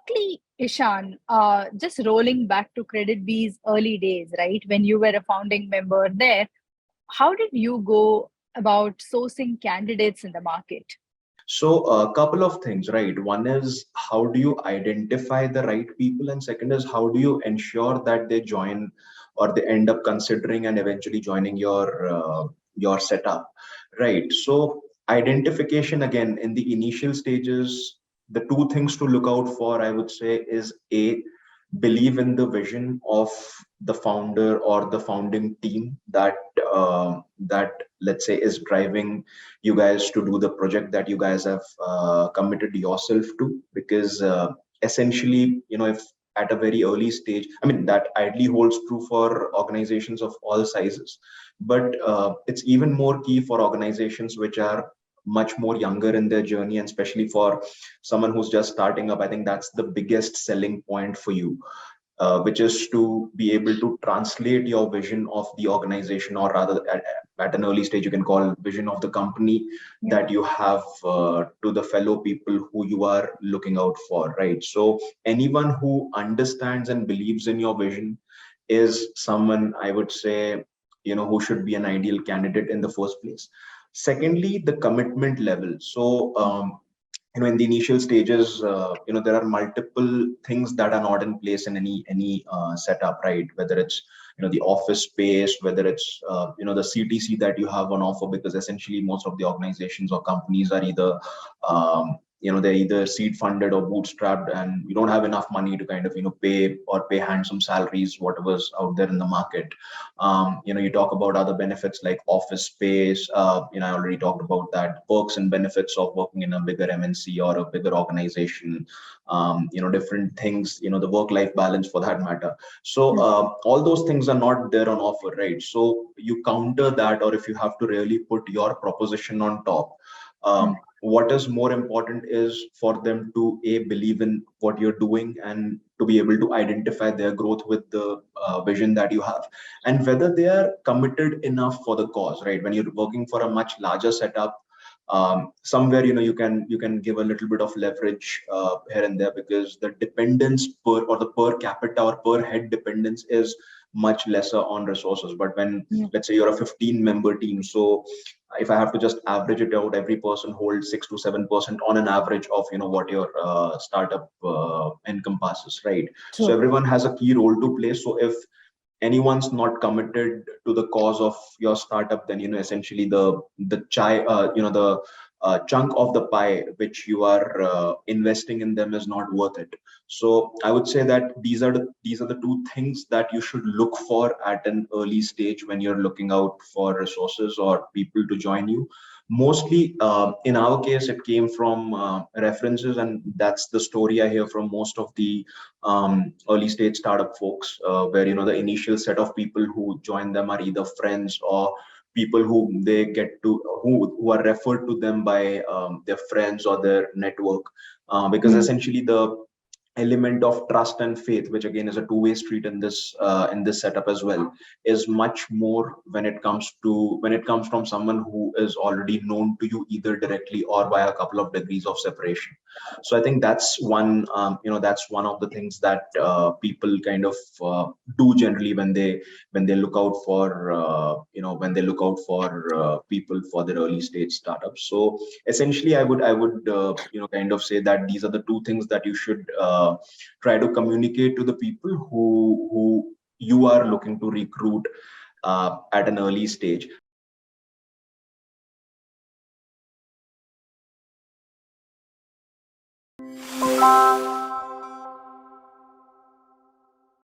quickly, Ishan, just rolling back to CreditBee's early days, right? When you were a founding member there, how did you go about sourcing candidates in the market? So a couple of things, right? One is how do you identify the right people, and second is how do you ensure that they join or they end up considering and eventually joining your setup, right? So identification again in the initial stages, the two things to look out for, I would say, is a believe in the vision of the founder or the founding team that let's say is driving you guys to do the project that you guys have committed yourself to, because essentially, if at a very early stage, I mean, that ideally holds true for organizations of all sizes, but it's even more key for organizations which are much more younger in their journey, and especially for someone who's just starting up. I think that's the biggest selling point for you, which is to be able to translate your vision of the organization, or rather, at an early stage, you can call vision of the company Yeah. that you have to the fellow people who you are looking out for, right? So, anyone who understands and believes in your vision is someone, I would say, who should be an ideal candidate in the first place. Secondly, the commitment level. So, in the initial stages, there are multiple things that are not in place in any setup, right? Whether it's the office space, whether it's the CTC that you have on offer, because essentially most of the organizations or companies are either they're either seed funded or bootstrapped, and you don't have enough money to kind of pay handsome salaries, whatever's out there in the market. You talk about other benefits like office space. I already talked about that. Perks and benefits of working in a bigger MNC or a bigger organization. Different things. The work-life balance, for that matter. So all those things are not there on offer, right? So you counter that, or if you have to really put your proposition on top. What is more important is for them to believe in what you're doing, and to be able to identify their growth with the vision that you have, and whether they are committed enough for the cause, right? When you're working for a much larger setup, somewhere you can give a little bit of leverage here and there, because the dependence the per capita or per head dependence is much lesser on resources. But when, Yeah. let's say, you're a 15-member team, so if I have to just average it out, every person holds 6 to 7% on an average of what your startup encompasses, right? So True. everyone has a key role to play. So if anyone's not committed to the cause of your startup, then essentially the chai the chunk of the pie which you are investing in them is not worth it. So I would say that these are the two things that you should look for at an early stage when you're looking out for resources or people to join you. Mostly, in our case, it came from references, and that's the story I hear from most of the early stage startup folks, where the initial set of people who join them are either friends or people who they get to who are referred to them by their friends or their network, because Mm. essentially the element of trust and faith, which again is a two-way street in this setup as well, is much more when it comes from someone who is already known to you, either directly or by a couple of degrees of separation. So I think that's one of the things that people kind of do generally when they look out for people for their early stage startups. So essentially, I would kind of say that these are the two things that you should try to communicate to the people who you are looking to recruit at an early stage.